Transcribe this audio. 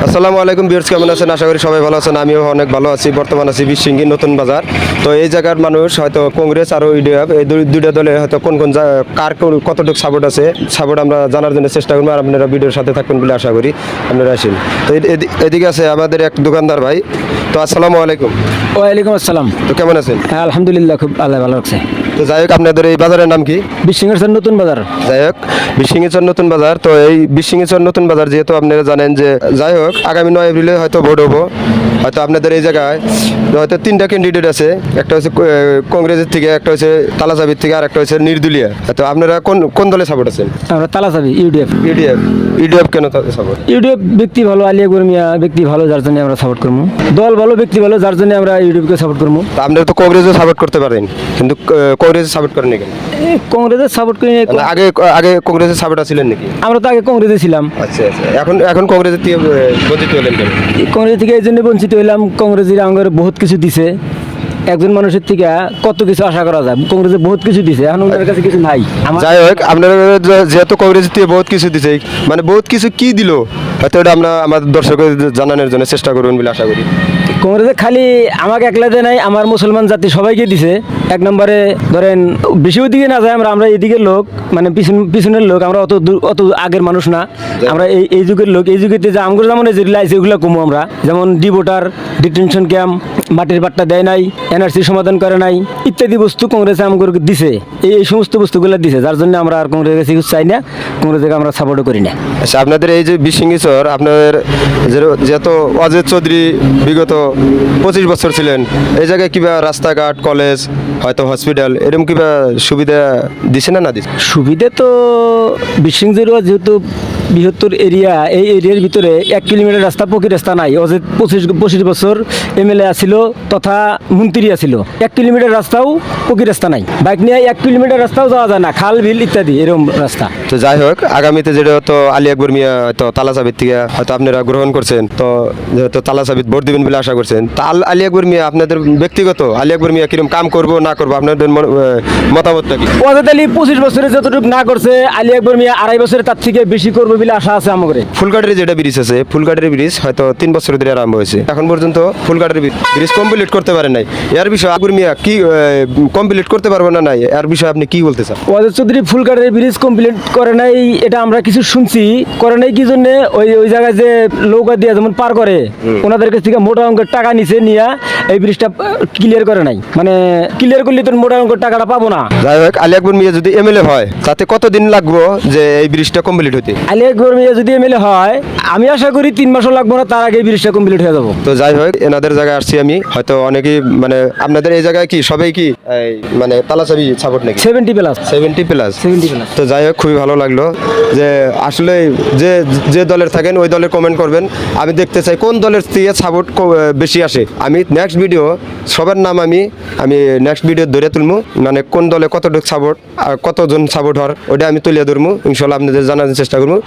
আসসালামু আলাইকুম ভিউয়ার্স, কেমন আছেন? আশা করি সবাই ভালো আছেন। আমিও অনেক ভালো আছি। বর্তমান আছি বিশৃঙ্গি নতুন বাজার। তো এই জায়গার মানুষ হয়তো কংগ্রেস আর ইউডিএফ এই দুইটা দলে হয়তো কোন কোন কার কতটুকু সাপোর্ট আছে, সাপোর্ট আমরা জানার জন্য চেষ্টা করবো। আর আপনারা ভিডিওর সাথে থাকবেন বলে আশা করি। আপনারা আসেন। তো এদিকে আছে আমাদের এক দোকানদার ভাই। তো আসসালামু আলাইকুম। ওয়ালাইকুম আসসালাম। তো কেমন আছেন? হ্যাঁ, আলহামদুলিল্লাহ, খুব আল্লাহ ভালো রাখছে। তো যাই হোক, আপনাদের এই বাজারের নাম কি? বিশৃঙ্গের নতুন বাজার। যাই হোক, বিশৃঙ্গিচর নতুন বাজার। তো এই বিশৃঙ্গিচর নতুন বাজার যেহেতু আপনারা জানেন যে, যাই হোক আগামী 9 এপ্রিলে হয়তো ভোট হবো। হয়তো আপনাদের এই জায়গায় হয়তো 3টা ক্যান্ডিডেট আছে। একটা হচ্ছে কংগ্রেসের থেকে, একটা হচ্ছে তালাচাবির থেকে, আর একটা হচ্ছে নির্দলীয়। তো আপনারা কোন কোন দলে সাপোর্ট আছেন? আমরা তালাচাবি ইউডিএফ। ইউডিএফ। ইউডিএফ কেন সাপোর্ট? ইউডিএফ ব্যক্তি ভালো, আলিয়া গরমিয়া ব্যক্তি ভালো, যার জন্য আমরা সাপোর্ট করবো। দল ভালো, ব্যক্তি ভালো, যার জন্য আমরা ইউডিএফকে সাপোর্ট করবো। আপনারা তো কংগ্রেসও সাপোর্ট করতে পারেন, কিন্তু কংগ্রেস সাপোর্ট করেন কেন? কংগ্রেসের সাপোর্ট করি না। আগে আগে কংগ্রেসের সাপোর্ট ছিলেন নাকি? আমরা তো আগে কংগ্রেসে ছিলাম। আচ্ছা আচ্ছা, এখন কংগ্রেসের থেকে বঞ্চিত হলেন কেন? কংগ্রেস থেকে এই জন্য বঞ্চিত হইলাম, কংগ্রেসের আমাদের বহুত কিছু দিছে। একজন মানুষের থেকে কত কিছু আশা করা যায়, কংগ্রেসে বহুত কিছু দিছে, এখন ওনার কাছে কিছু নাই। যাই হোক, আপনারা যেহেতু কংগ্রেস থেকে বহুত কিছু দিছে, মানে বহুত কিছু কি দিল হয়তো এটা আমরা আমাদের দর্শকের জানানোর জন্য চেষ্টা করবেন বলে আশা করি। কংগ্রেসে খালি আমাকে একলা দেয় নাই, আমার মুসলমান জাতি সবাইকে দিছে। এক নম্বরে ধরেন বেশি ওইদিকে না যায়, আমরা এদিকের লোক, মানে পিছনের লোক, আমরা অত আগের মানুষ না। আমরা এই যুগের লোক। এই যুগেতে যে আমগুলো যেমন যেগুলো আছে ওগুলো কমো আমরা, যেমন ডিভোটার, ডিটেনশন ক্যাম্প, মাটির পাট্টা দেয় নাই, এনআরসি সমাধান করে নাই, ইত্যাদি বস্তু কংগ্রেসে আমাকে দিছে। এই সমস্ত বস্তুগুলো দিছে, যার জন্য আমরা আর কংগ্রেসের কাছে কিছু চাই না, কংগ্রেসকে আমরা সাপোর্টও করি না। আচ্ছা, আপনাদের এই যে বিশৃঙ্গিচর, আপনাদের যেহেতু অজয় চৌধুরী বিগত 25 বছর ছিলেন, এই জায়গায় কিবা রাস্তাঘাট, কলেজ, হয়তো হসপিটাল এরকম কিবা সুবিধা দিছে না দিছে? সুবিধা তো বিশৃঙ্গিচর যেহেতু বৃহত্তর এরিয়া, এই এরিয়ার ভিতরে 1 কিলোমিটার রাস্তা, পকি রাস্তা নাই। অজয় 25 বছর এমএলএ আছিল তথা মন্ত্রী আছিল, 1 কিলোমিটার রাস্তাও পকি রাস্তা নাই। বাইক নিয়ে 1 কিলোমিটার রাস্তাও যাওয়া যায় না, খাল বিল ইত্যাদি এরকম রাস্তা। তো যাই হোক, আগামীতে যেটা হয়তো আলী আকবর মিয়া হয়তো তালাচাবির থেকে হয়তো আপনারা গ্রহণ করছেন, তো যেহেতু তালাচাবির ভোট দিবেন বলে আশা করছেন, তা আলী আকবর মিয়া আপনাদের ব্যক্তিগত আলী আকবর মিয়া কিরকম কাম করবো না করবো আপনাদের মতামতটা কি? অজয় আলী 25 বছরে যতটুকু না করছে, আলী আকবর মিয়া 2.5 বছরে তার থেকে বেশি করবে বলে আশা আছে আমাদের। ফুলকাটের যেটা ব্রিজ আছে, ফুলকাটের ব্রিজ হয়তো 3 বছর ধরে আরম্ভ হয়েছে, এখন পর্যন্ত ফুলকাটের ব্রিজ কমপ্লিট করতে পারে নাই। এর বিষয়ে আকবর মিয়া কি কমপ্লিট করতে পারবে না নাই, এর বিষয়ে আপনি কি বলতে চান? অজয় চৌধুরী ফুলকাটের ব্রিজ কমপ্লিট করে নাই, এটা আমরা কিছু শুনছি। করে নাই কি জন্য? ওই জায়গায় যে নৌকা দিয়ে যেমন পার করে, ওনাদের কাছ থেকে মোটা অঙ্কের টাকা নিচে নিয়ে এই ব্রিজটা ক্লিয়ার করে নাই। মানে ক্লিয়ার করলে তো মোটা অঙ্কের টাকাটা পাবো না। যাই হোক, আলী আকবর মিয়া যদি এমএলএ হয়, তাতে কতদিন লাগবে যে এই ব্রিজটা কমপ্লিট হতে? আলী আকবর মিয়া যদি এমএলএ হয়, আমি আশা করি 3 মাসও লাগবো না, তার আগে এই ব্রিজটা কমপ্লিট হয়ে যাবো। তো যাই হোক, এনাদের জায়গায় আসছি আমি, হয়তো অনেকেই মানে আপনাদের এই জায়গায় কি সবাই কি মানে তালাচাবি সাপোর্ট নাকি? 70+। 70+। তো যাই হোক, খুবই ভালো লাগলো যে আসলে যে দলের থাকেন ওই দলের কমেন্ট করবেন। আমি দেখতে চাই কোন দলের থেকে সাপোর্ট বেশি আসে। আমি নেক্সট ভিডিও সবার নাম আমি নেক্সট ভিডিও ধরে তুলবো, মানে কোন দলে কতটুকু সাপোর্ট আর কতজন সাপোর্ট হওয়ার ওটা আমি তুলে ধরবো। ইনশাল্লাহ আপনাদের জানার চেষ্টা করবো।